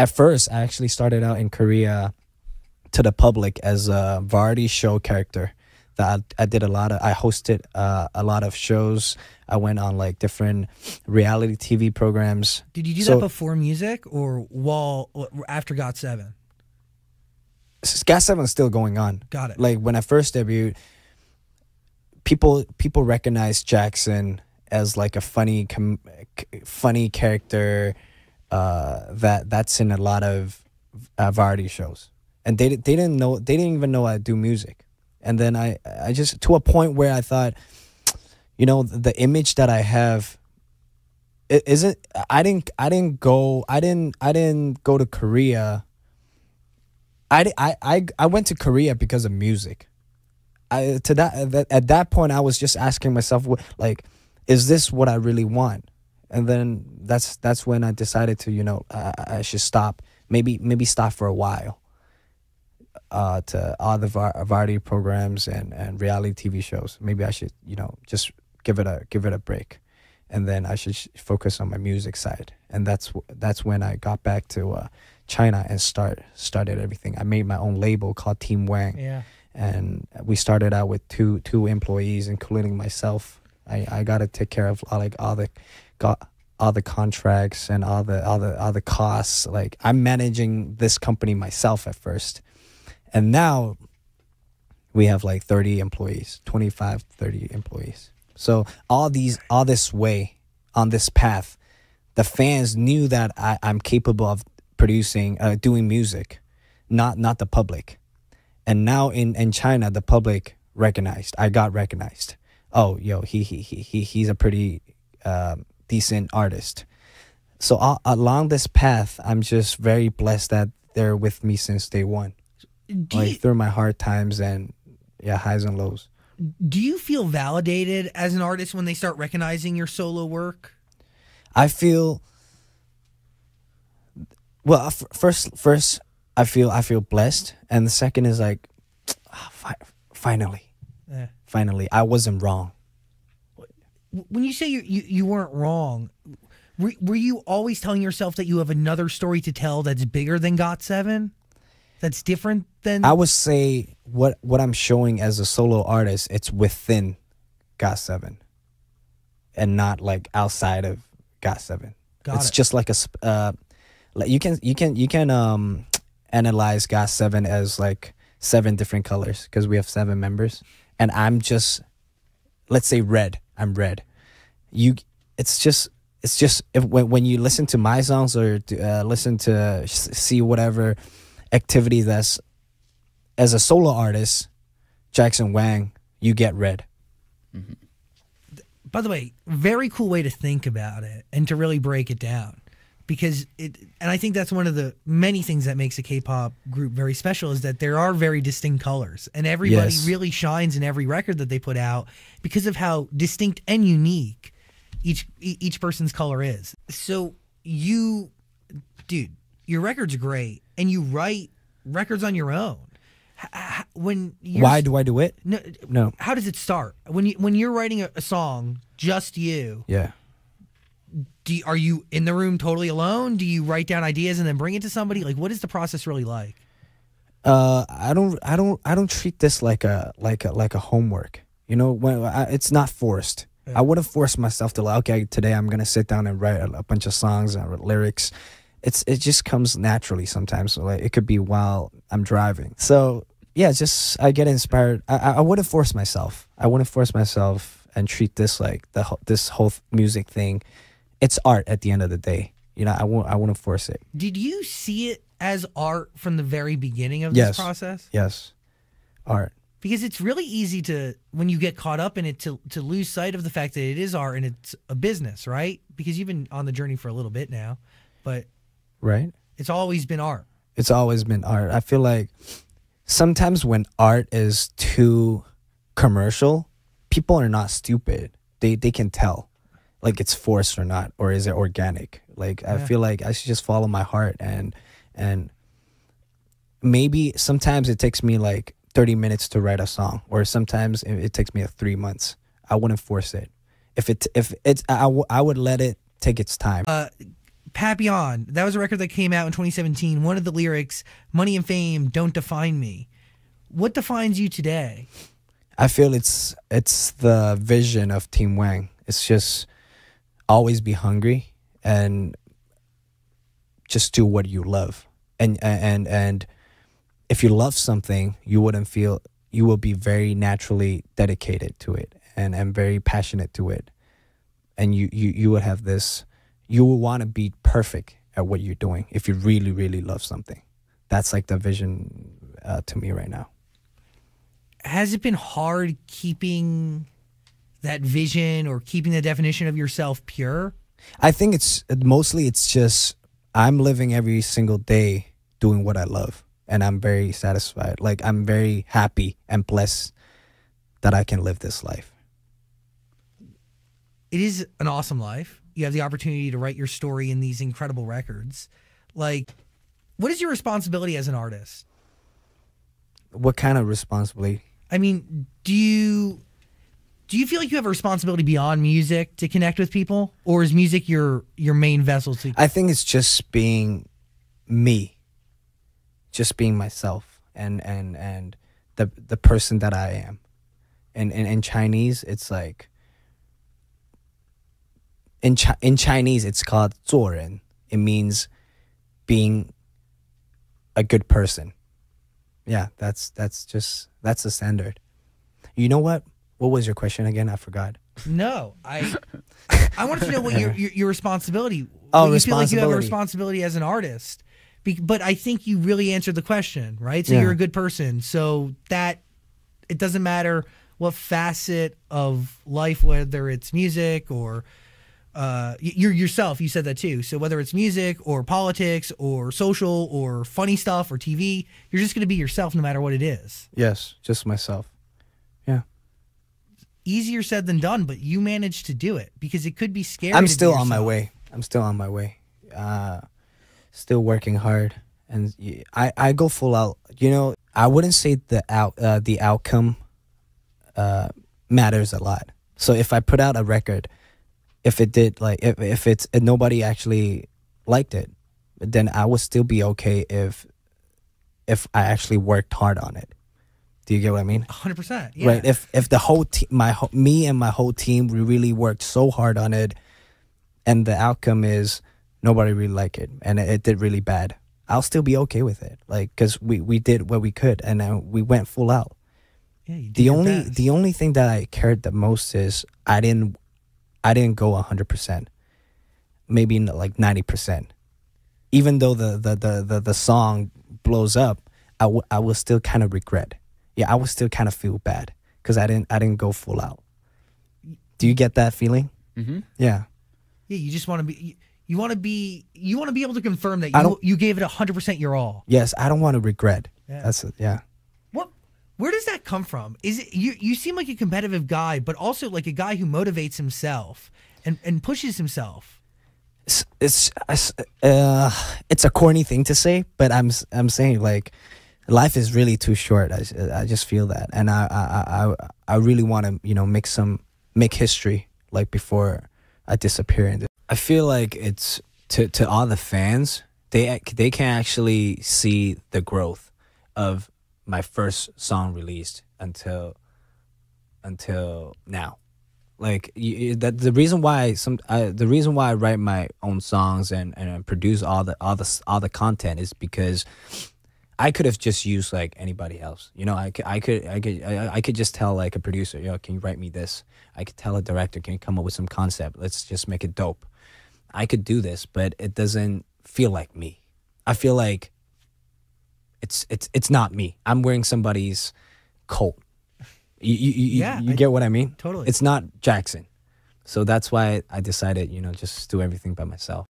at first I actually started out in Korea to the public as a variety show character. That I did a lot of. I hosted a lot of shows. I went on like different reality TV programs. Did you do that before music or after GOT7? GOT7 is still going on. Got it. Like when I first debuted, people recognized Jackson as like a funny character that's in a lot of variety shows, and they didn't even know I do music. And then I just, to a point where I thought, you know, the image that I have, it isn't. I didn't go to Korea. I went to Korea because of music. At that point I was just asking myself, like, is this what I really want? And then that's when I decided to, you know, I should stop. Maybe stop for a while. To all the variety programs and reality TV shows. Maybe I should, you know, just give it a break, and then I should focus on my music side. And that's when I got back to China and started everything. I made my own label called Team Wang. Yeah. And we started out with two employees, including myself. I got to take care of all the contracts and all the costs. Like, I'm managing this company myself at first. And now we have like 30 employees, 25, 30 employees. So on this path, the fans knew that I'm capable of producing, doing music, not the public. And now in China, the public recognized. I got recognized. Oh, yo, he's a pretty decent artist. So along this path, I'm just very blessed that they're with me since day one. Through my hard times and highs and lows. Do you feel validated as an artist when they start recognizing your solo work? I feel, well, first I feel blessed, and the second is like, finally, I wasn't wrong. When you say you weren't wrong, were you always telling yourself that you have another story to tell that's bigger than GOT7? That's different than... I would say what I'm showing as a solo artist, it's within GOT7 and not like outside of GOT7. It's just like a like you can analyze GOT7 as like 7 different colors because we have 7 members, and I'm just, let's say red. I'm red. It's just when you listen to my songs or listen to see whatever activity that's as a solo artist, Jackson Wang, you get red. Mm-hmm. By the way, very cool way to think about it and to really break it down, because and I think that's one of the many things that makes a K-pop group very special is that there are very distinct colors, and everybody really shines in every record that they put out because of how distinct and unique each person's color is. So dude, your record's great, and you write records on your own. Why do I do it? No. How does it start? When you're writing a song, just you. Yeah. Are you in the room totally alone? Do you write down ideas and then bring it to somebody? Like, what is the process really like? I don't treat this like a homework. You know, when it's not forced. Yeah. I wouldn't force myself to, like, okay, today I'm gonna sit down and write a bunch of songs and lyrics. It just comes naturally sometimes. So like it could be while I'm driving. So yeah, just I get inspired. I wouldn't force myself. I wouldn't force myself and treat this like this whole music thing. It's art at the end of the day. You know, I wouldn't force it. Did you see it as art from the very beginning of this process? Yes, art. Because it's really easy to, when you get caught up in it, to lose sight of the fact that it is art and it's a business, right? Because you've been on the journey for a little bit now, but right, it's always been art. It's always been art. I feel like sometimes when art is too commercial, people are not stupid. They can tell, like, it's forced or not, or is it organic? Like, I feel like I should just follow my heart, and maybe sometimes it takes me like 30 minutes to write a song, or sometimes it takes me 3 months. I wouldn't force it. I would let it take its time. Papillon, that was a record that came out in 2017. One of the lyrics, money and fame don't define me. What defines you today? I feel it's the vision of Team Wang. It's just always be hungry and just do what you love. And if you love something, you will be very naturally dedicated to it and very passionate to it. And you would have this, you will want to be perfect at what you're doing if you really, really love something. That's like the vision to me right now. Has it been hard keeping that vision or keeping the definition of yourself pure? I think it's just I'm living every single day doing what I love, and I'm very satisfied. Like, I'm very happy and blessed that I can live this life. It is an awesome life. You have the opportunity to write your story in these incredible records. Like, what is your responsibility as an artist? What kind of responsibility? I mean, do you feel like you have a responsibility beyond music to connect with people, or is music your main vessel to? I think it's just being me, just being myself, and the person that I am. And in Chinese, it's like in Chinese, it's called 做人. It means being a good person. Yeah, that's the standard. You know what? What was your question again? I forgot. No, I wanted to know what your responsibility. Oh, you responsibility. feel like you have a responsibility as an artist, but I think you really answered the question, right? So Yeah. you're a good person. So that it doesn't matter what facet of life, whether it's music or you're yourself. You said that too. So whether it's music or politics or social or funny stuff or TV, you're just going to be yourself no matter what it is. Yes, just myself. Yeah. Easier said than done, but you managed to do it because it could be scary. I'm to be still on my yourself. way. I'm still on my way. Still working hard, and I go full out. You know, I wouldn't say the outcome matters a lot. So if I put out a record, if it did, like, if nobody actually liked it, then I would still be okay if I actually worked hard on it. Do you get what I mean? 100%. Yeah. Right. If the whole team, me and my whole team, we really worked so hard on it, and the outcome is nobody really liked it, and it did really bad, I'll still be okay with it. Like, because we did what we could, and we went full out. Yeah, you did The your only best. the only thing that I cared the most is I didn't go 100%, maybe like 90%. Even though the song blows up, I will still kind of regret. Yeah, I would still kind of feel bad because I didn't go full out. Do you get that feeling? Mm-hmm. Yeah. Yeah, you just want to be. You want to be able to confirm that I don't- you gave it 100% your all. Yes, I don't want to regret. Yeah. That's it. Yeah. Where does that come from? Is it you seem like a competitive guy, but also like a guy who motivates himself and pushes himself. It's a corny thing to say, but I'm saying, like, life is really too short. I just feel that, and I really want to make history, like, before I disappear. I feel like it's to all the fans, they can actually see the growth of my first song released until now. Like, the reason why I write my own songs and produce all the content is because I could have just used like anybody else. You know, I could just tell like a producer, yo, can you write me this? I could tell a director, can you come up with some concept? Let's just make it dope. I could do this, but it doesn't feel like me. I feel like it's not me. I'm wearing somebody's coat. You get what I mean? Totally. It's not Jackson. So that's why I decided, just do everything by myself.